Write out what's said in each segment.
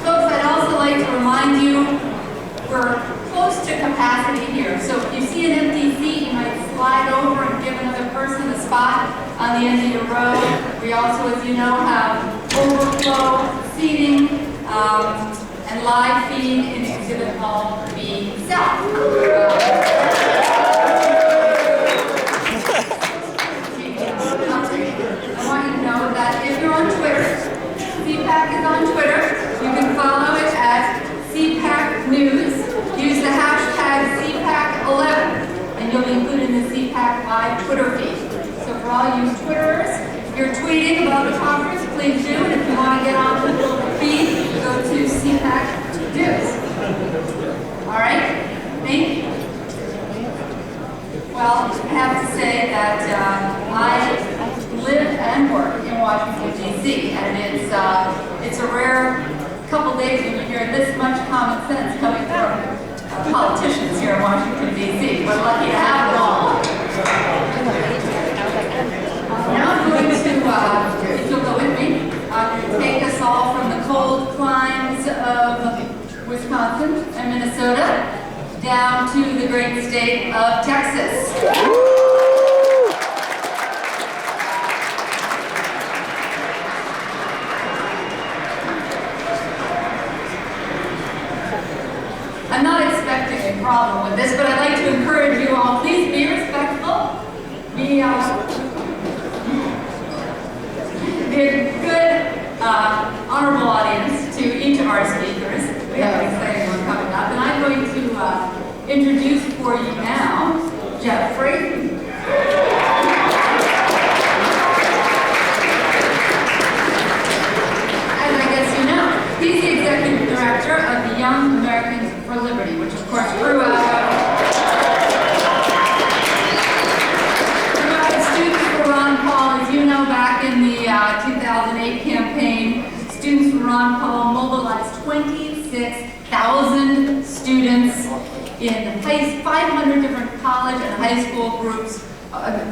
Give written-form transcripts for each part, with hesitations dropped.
Folks, I'd also like to remind you we're close to capacity here. So if you see an empty seat, you might slide over and give another person a spot on the end of your row. We also, as you know, have overflow seating and live feed in Exhibit Hall B South. I want you to know that if you're on Twitter, CPAC is on Twitter. You can follow it at CPAC News. Use the hashtag CPAC11, and you'll be included in the CPAC Live Twitter feed. So for all you Twitterers, if you're tweeting about the conference, please do. And if you want to get on the feed, go to CPAC News. All right? Thank you. Well, I have to say that I live and work in Washington, D.C., and it's a rare couple days when you hear this much common sense coming from politicians here in Washington, D.C. We're lucky to have them all. Now I'm going to, if you'll go with me, take us all from the cold climes of Wisconsin and Minnesota down to the great state of Texas. I'm not expecting a problem with this, but I'd like to encourage you all, please be respectful, be a good, honorable audience to each of our speakers. We have an exciting one coming up, and I'm going to introduce for you now Jeffrey. As I guess you know, he's the executive director of the Young Americans for Liberty, which of course grew out of Students for Ron Paul. As you know, back in the 2008 campaign, Students for Ron Paul mobilized 26,000 students in 500 different college and high school groups,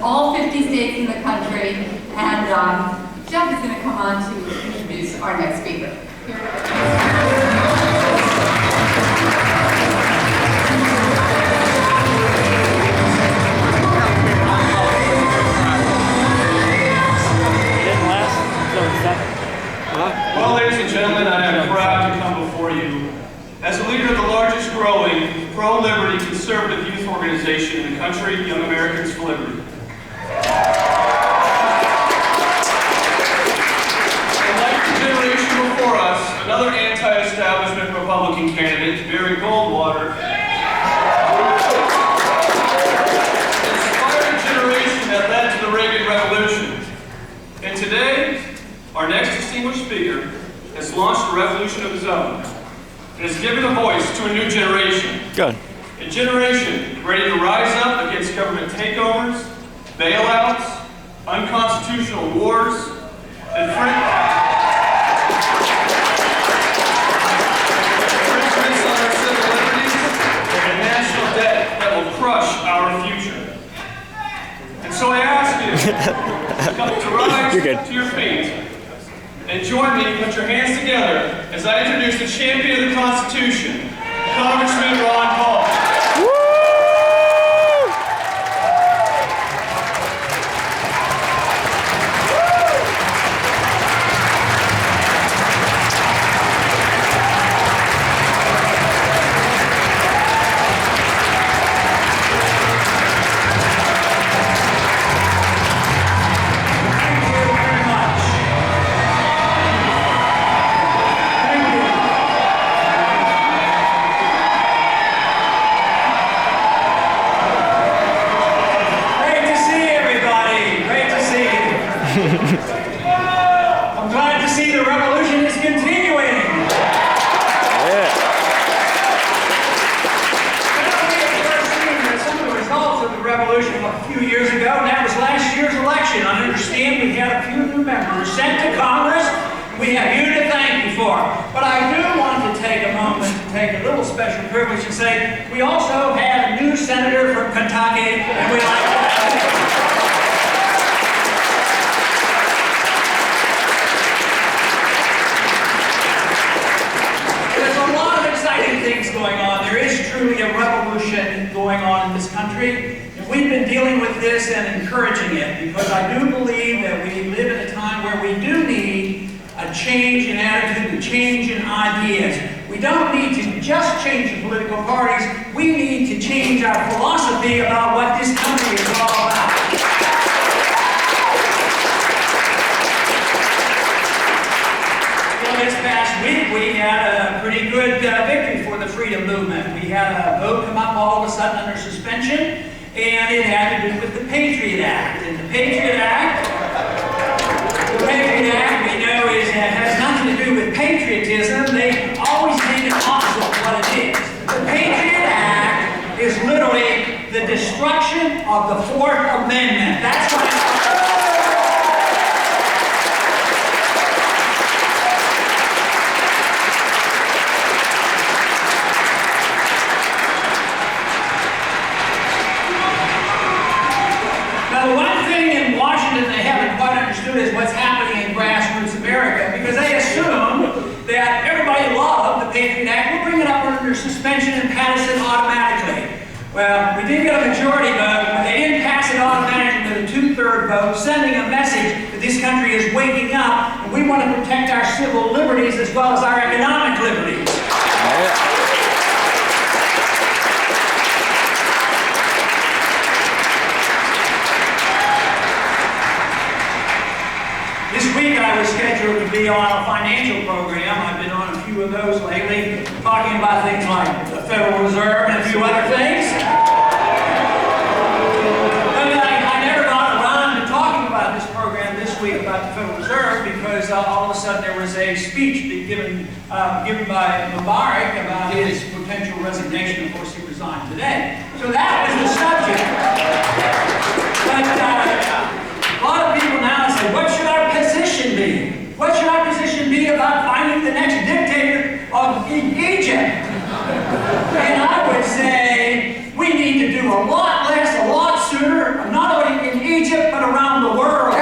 all 50 states in the country. And Jeff is going to come on to introduce our next speaker. Well, ladies and gentlemen, I am proud to come before you as a leader of the largest growing pro-liberty conservative youth organization in the country, Young Americans for Liberty. And like the generation before us, another anti-establishment Republican candidate, Barry Goldwater, inspired a generation that led to the Reagan Revolution. And today, our next distinguished speaker has launched a revolution of his own and has given a voice to a new generation. Good. A generation ready to rise up against government takeovers, bailouts, unconstitutional wars, and infringements on our civil liberties, and national debt that will crush our future. And so I ask you to rise to your feet and join me, put your hands together as I introduce the champion of the Constitution, Congressman Ron Paul. I'm glad to see the revolution is continuing. Yeah. Some of the results of the revolution a few years ago, and that was last year's election. I understand we had a few new members sent to Congress. We have you to thank you for. But I do want to take a moment to take a little special privilege and say we also had a new senator from Kentucky, and we like to thank you. going on. There is truly a revolution going on in this country. And we've been dealing with this and encouraging it because I do believe that we live in a time where we do need a change in attitude, a change in ideas. We don't need to just change the political parties. We need to change our philosophy about what this country is all about. This past week we had a pretty good victory for the freedom movement. We had a vote come up all of a sudden under suspension, and it had to do with the Patriot Act. And the Patriot Act we know has nothing to do with patriotism. They always made it opposite of what it is. The Patriot Act is literally the destruction of the Fourth Amendment. That's what it's is what's happening in grassroots America, because they assume that everybody loved the Patriot Act. We'll bring it up under suspension and pass it automatically. Well, we did get a majority vote, but they didn't pass it automatically with a 2/3 vote, sending a message that this country is waking up and we want to protect our civil liberties as well as our economic liberties. This week I was scheduled to be on a financial program. I've been on a few of those lately, talking about things like the Federal Reserve and a few other things. But I never got around to talking about this program this week about the Federal Reserve because all of a sudden there was a speech given by Mubarak about his potential resignation. Of course, he resigned today. So that was the subject. But a lot of people now say, what should our position be? What should our position be about finding the next dictator of Egypt? And I would say we need to do a lot less, a lot sooner, not only in Egypt, but around the world.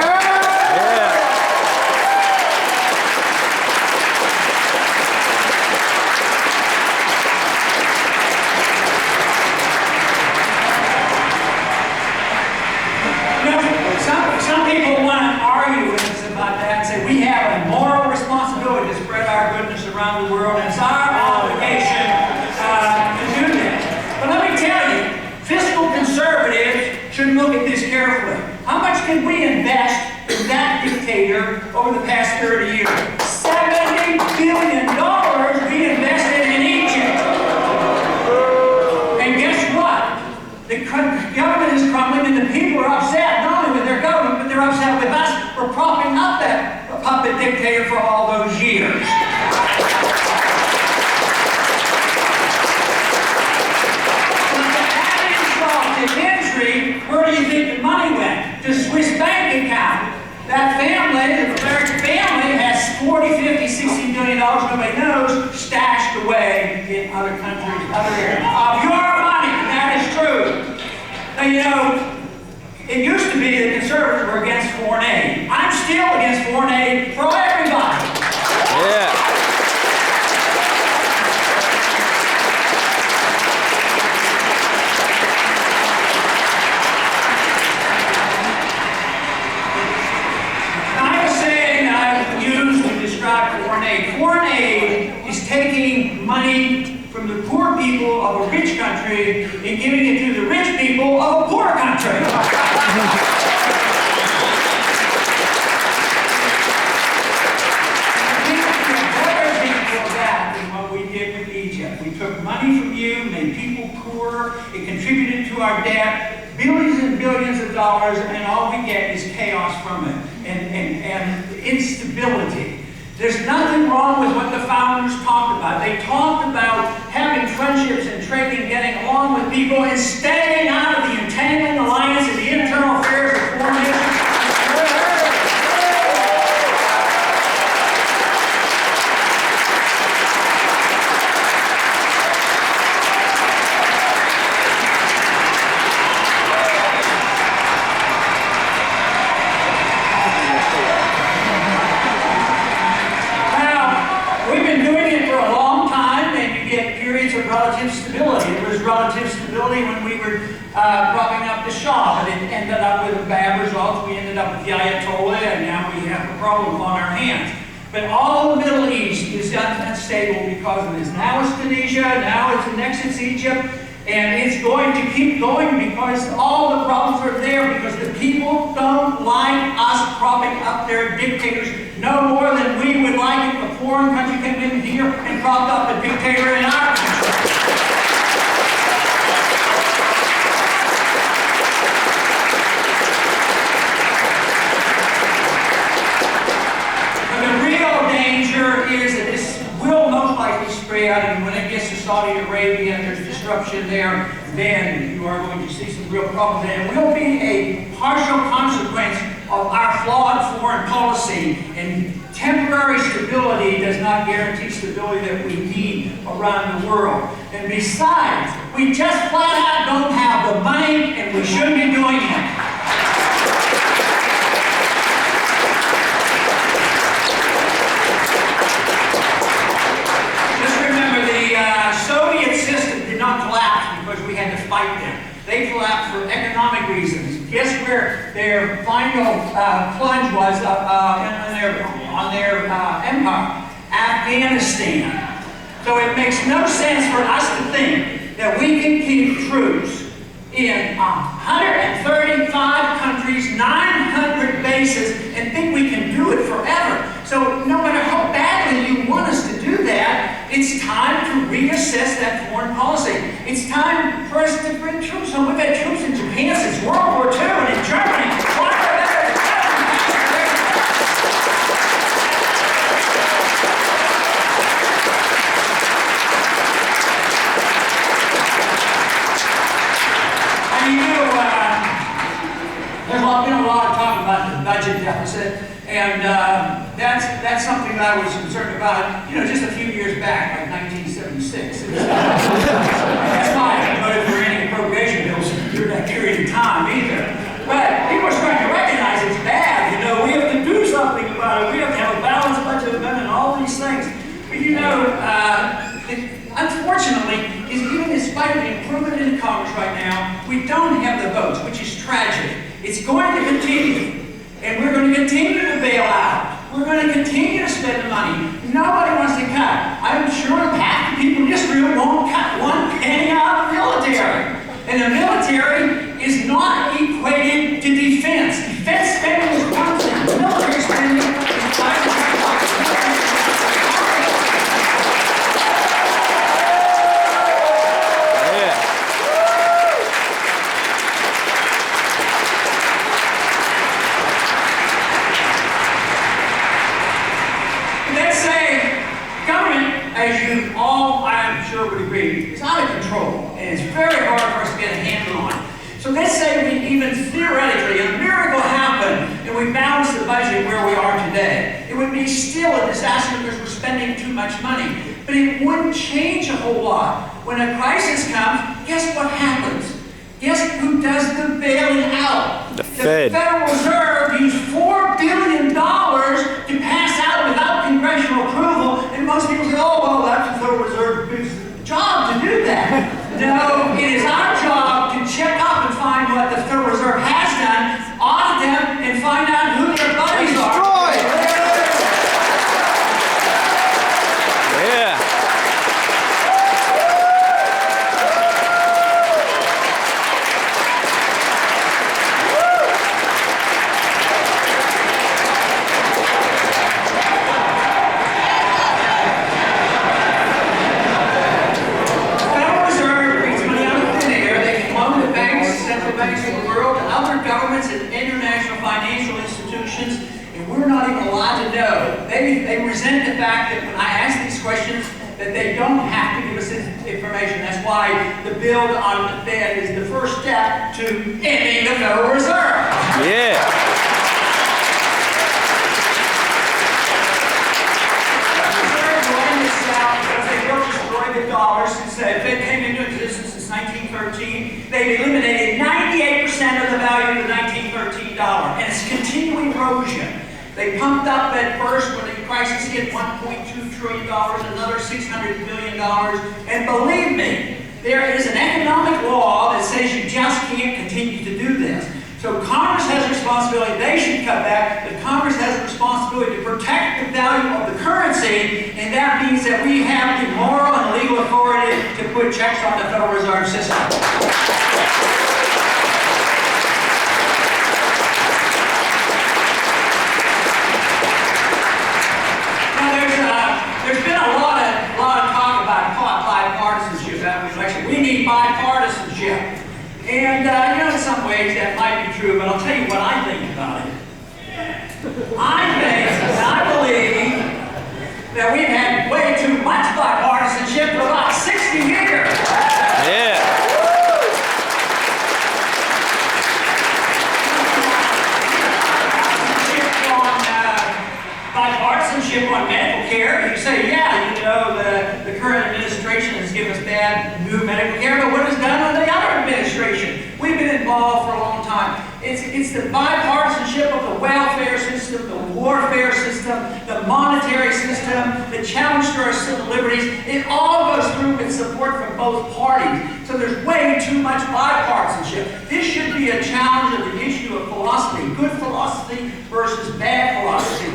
Some people want to argue with us about that and say we have a moral responsibility to spread our goodness around the world, and it's our obligation to do that. But let me tell you, fiscal conservatives should look at this carefully. How much can we invest in that dictator over the past 30 years? $70 billion we invested in Egypt. And guess what? The government is crumbling and the people are upset, not only with their government, but they're upset with us for propping up that puppet dictator for all those years. Where do you think the money went? To Swiss bank account. That family, the American family, has 40, 50, 60 million dollars, nobody knows, stashed away in other countries, other areas. Of your money, that is true. Now, you know, it used to be that conservatives were against foreign aid. I'm still against foreign aid for everybody. Yeah. Foreign aid is taking money from the poor people of a rich country and giving it to the rich people of a poor country. What we did with Egypt. We took money from you, made people poor, it contributed to our debt, billions and billions of dollars, and all we get is chaos from it and instability. There's nothing wrong with what the founders talked about. They talked about having friendships and trading, getting along with people, and staying out of the entangling alliance and the internal affairs of foreign nations. relative stability when we were propping up the Shah, but it ended up with a bad result. We ended up with the Ayatollah, and now we have a problem on our hands. But all of the Middle East is unstable because of this. Now it's Tunisia, now it's Egypt, and it's going to keep going because all the problems are there because the people don't like us propping up their dictators no more than we would like if a foreign country came in here and propped up a dictator in our country. Is that this will most likely spread, and when it gets to Saudi Arabia and there's disruption there, then you are going to see some real problems. And it will be a partial consequence of our flawed foreign policy, and temporary stability does not guarantee stability that we need around the world. And besides, we just flat out don't have the money, and we shouldn't be doing it. Soviet system did not collapse because we had to fight them. They collapsed for economic reasons. Guess where their final plunge was on their empire? Afghanistan. So it makes no sense for us to think that we can keep troops in 135 countries, 900 bases, and think we can do it forever. So no matter how badly you want us to do that, it's time to reassess that foreign policy. It's time for us to bring troops home. We've had troops in Japan since World War II and in Germany. Why are they? There's been a lot of talk about the budget deficit, and that's something that I was concerned about, just a few years back, like 1976. That's why I didn't vote for any appropriation bills during that period of time either. But people are starting to recognize it's bad. We have to do something about it. We have to have a balanced budget and all these things. But unfortunately, even in spite of the improvement in Congress right now, we don't have the votes, which is tragic. It's going to continue, and we're going to continue to bail out. We're going to continue to spend the money. Nobody wants to cut. I'm sure half the people in Israel won't cut one penny out of the military. And the military is not equated to defense. Defense spending is one thing. Military spending is five. As you all, I'm sure, would agree, it's out of control, and it's very hard for us to get a handle on. So let's say we even theoretically, a miracle happened, and we balanced the budget where we are today. It would be still a disaster because we're spending too much money. But it wouldn't change a whole lot. When a crisis comes, guess what happens? Guess who does the bailing out? The Fed. Federal Reserve used $4 billion to pass out without congressional approval, and most people say, oh, well, that's the Federal Reserve's job to do that. No, it is our job to check up and find what the Federal Reserve has done, audit them, and find out who their buddies are. Yeah. Banks of the world, and other governments and international financial institutions, and we're not even allowed to know. They resent the fact that when I ask these questions, that they don't have to give us information. That's why the bill on the Fed is the first step to ending the Federal Reserve. Yeah. The dollars since the Fed came into existence since 1913. They've eliminated 98% of the value of the 1913 dollar, and it's continuing erosion. They pumped up at first when the crisis hit $1.2 trillion, another $600 billion, and believe me, There is an economic law that says you just can't continue to do this. So Congress has a responsibility, they should cut back, but Congress has a responsibility to protect the value of the currency, and that means that we have the moral and legal authority to put checks on the Federal Reserve System. There's been a lot of talk about bipartisanship after the election. We need bipartisanship. And, in some ways that might be true, but I'll tell you what I think about it. I believe that we've had way too much bipartisanship for about 60 years. Yeah. Bipartisanship on medical care. You say, yeah, the current administration has given us bad new medical care, but what is done under the other administration? We've been involved for a long time. It's the bipartisanship of the welfare system, the warfare system, the monetary system, the challenge to our civil liberties. It all goes through with support from both parties. So there's way too much bipartisanship. This should be a challenge of the issue of philosophy, good philosophy versus bad philosophy.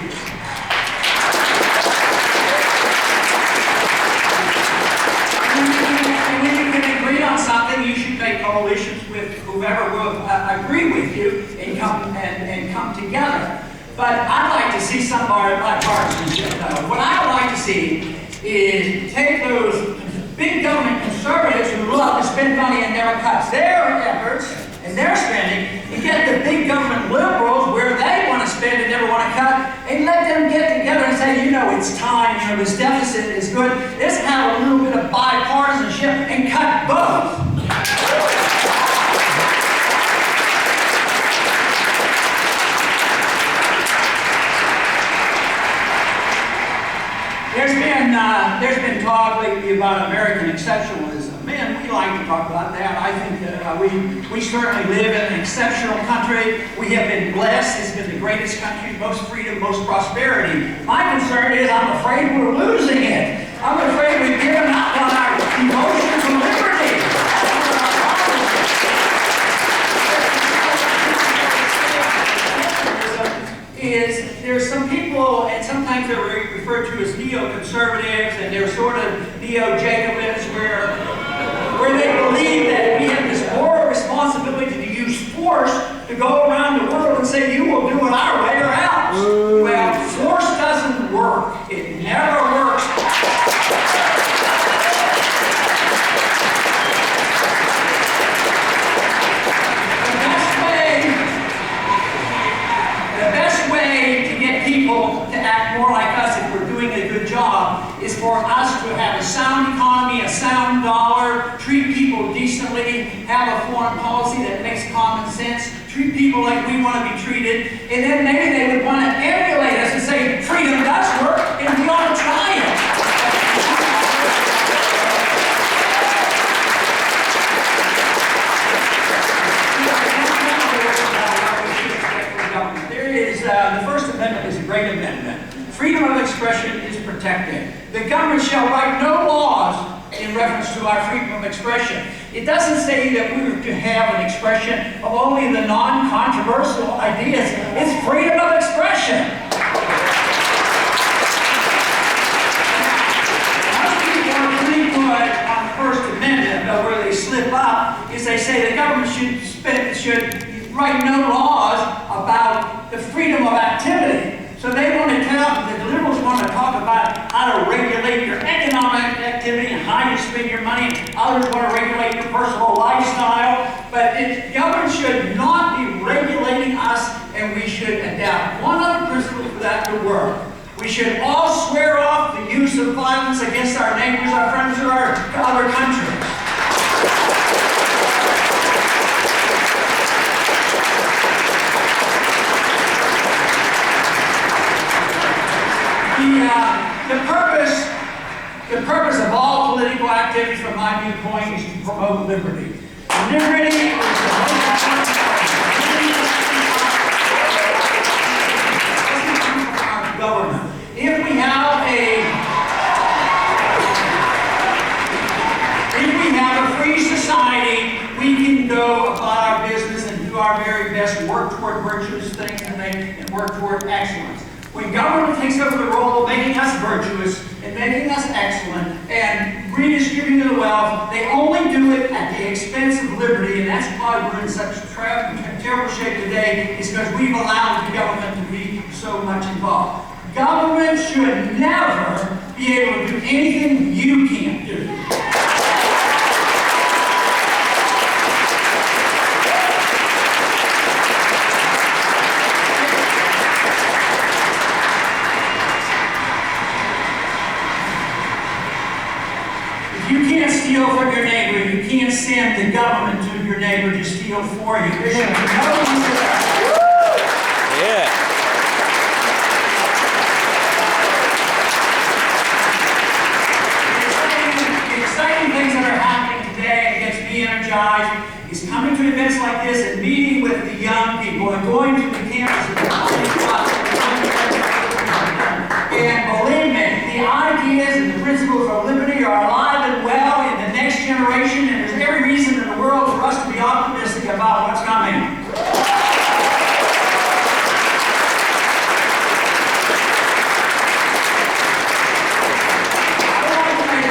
When you can agree on something, you should make coalitions with whoever will agree with you and come together. But I'd like to see some bipartisanship, though. What I'd like to see is take those big government conservatives who love to spend money and never cuts their efforts and their spending, and get the big government liberals where they want to spend and never want to cut, and let them get together and say, it's time, this deficit is good. Let's have a little bit of bipartisanship and cut both. There's been talk lately about American exceptionalism. Man, we like to talk about that. I think that we certainly live in an exceptional country. We have been blessed. It's been the greatest country, most freedom, most prosperity. My concern is I'm afraid we're losing it. I'm afraid we've given up on our emotions and liberty. There's some people, and sometimes they're referred to as neoconservatives, and they're sort of neo-Jacobins, where they believe that we have this moral responsibility to use force to go around the world and say, you will do it our way or else. Well, force doesn't work. It never works. The best way to get people to act more like us if we're doing a good job is for us to have a sound economy, a sound dollar, treat people decently, have a foreign policy that makes common sense, treat people like we want to be treated, and then maybe they would want to emulate us and say, freedom does work, and we ought to try it. The First Amendment is a great amendment. Freedom of expression is protected. The government shall write no laws in reference to our freedom of expression. It doesn't say that we are to have an expression of only the non-controversial ideas. It's freedom of expression. Most people are pretty good on the First Amendment, but where they slip up is they say the government should write no laws about the freedom of activity. So they want to the liberals want to talk about how to regulate your economic activity and how you spend your money. Others want to regulate your personal lifestyle. But the government should not be regulating us, and we should adapt one other principle for that to work. We should all swear off the use of violence against our neighbors, our friends, or our other countries. The purpose of all political activities, from my viewpoint, is to promote liberty. Liberty is the most important our government. If we have a free go about our business and do our very best, work toward virtuous things and work toward excellence. When government takes over the role of making us virtuous and making us excellent and redistributing the wealth, they only do it at the expense of liberty, and that's why we're in such terrible shape today, is because we've allowed the government to be so much involved. Government should never be able to do anything you can't do. You can't steal from your neighbor. You can't send the government to your neighbor to steal for you. There should be no use of that. Yeah. The exciting things that are happening today and gets me energized is coming to events like this and meeting with the young people and going to the campuses and believe me, the ideas and the principles of liberty are alive and well in the next generation, and there's every reason in the world for us to be optimistic about what's coming. I would like to make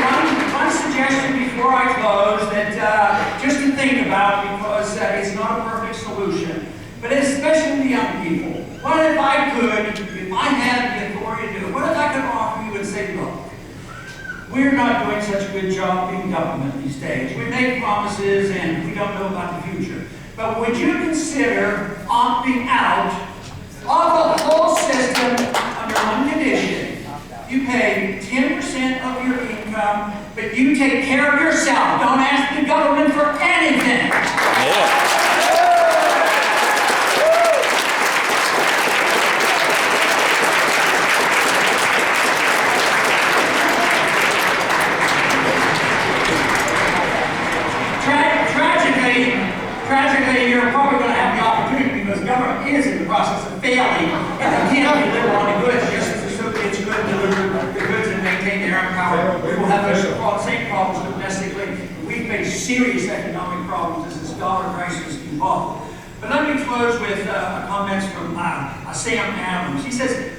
one suggestion before I close that just to think about, because it's not a perfect solution, but especially the young people. What if I could, if I had the authority to do it, what if I could offer you and say, look, we're not doing such a good job being government these days. We make promises and we don't know about the future. But would you consider opting out of the whole system under one condition? You pay 10% of your income, but you take care of yourself. Don't ask the government for anything. Yeah. Tragically, you're probably going to have the opportunity because government is in the process of failing, and they can't deliver on the goods just as it's good to deliver the goods and maintain their own power. We will have those same problems domestically. We face serious economic problems as this dollar crisis evolves. But let me close with comments from Sam Adams. He says,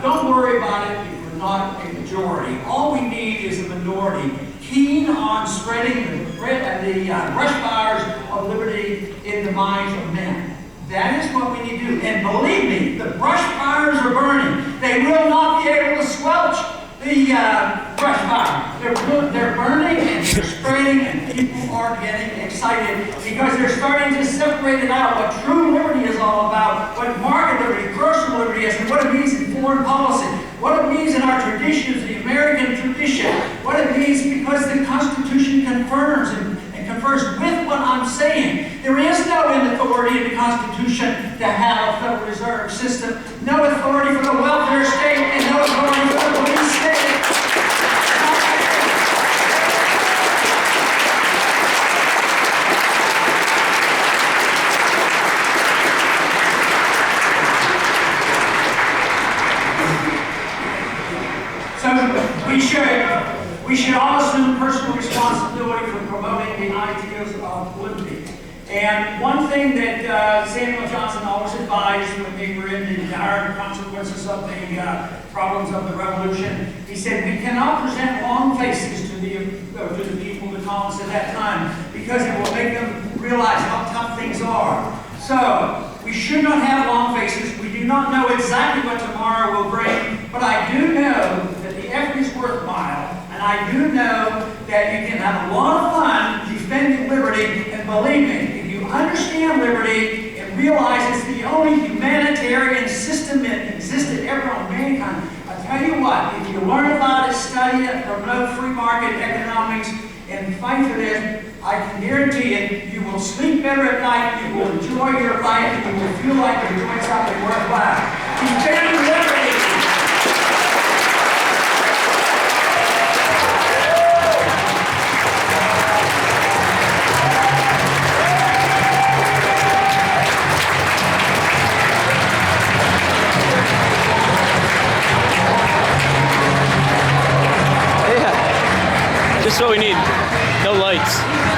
don't worry about it if we're not a majority. All we need is a minority keen on spreading the brush fires of liberty in the minds of men. That is what we need to do. And believe me, the brush fires are burning. They will not be able to squelch the brush fire. They're burning and they're spreading, and people are getting excited because they're starting to separate it out what true liberty is all about, what market liberty, personal liberty is, and what it means in foreign policy, what it means in our traditions, the American tradition, what it means because the Constitution confirms and confers with what I'm saying. There is no authority in the Constitution to have a Federal Reserve system, no authority for the welfare state, and no authority for the police state. So we should all assume personal responsibility for promoting the ideas of liberty. And one thing that Samuel Johnson always advised when they were in the dire consequences of the problems of the revolution, he said, we cannot present long faces to the people, the colonists at that time, because it will make them realize how tough things are. So we should not have long faces. We do not know exactly what tomorrow will bring, but I do know that the effort is worthwhile, and I do know that you can have a lot of fun defending liberty, and believe me, if you understand liberty and realize it's the only humanitarian system that existed ever on mankind, I tell you what, if you learn about it, study it, promote free market economics, and fight for this, I can guarantee it, you will sleep better at night, you will enjoy your life, and you will feel like you're doing something worthwhile. Defend liberty! Yeah. Just what we need. No lights.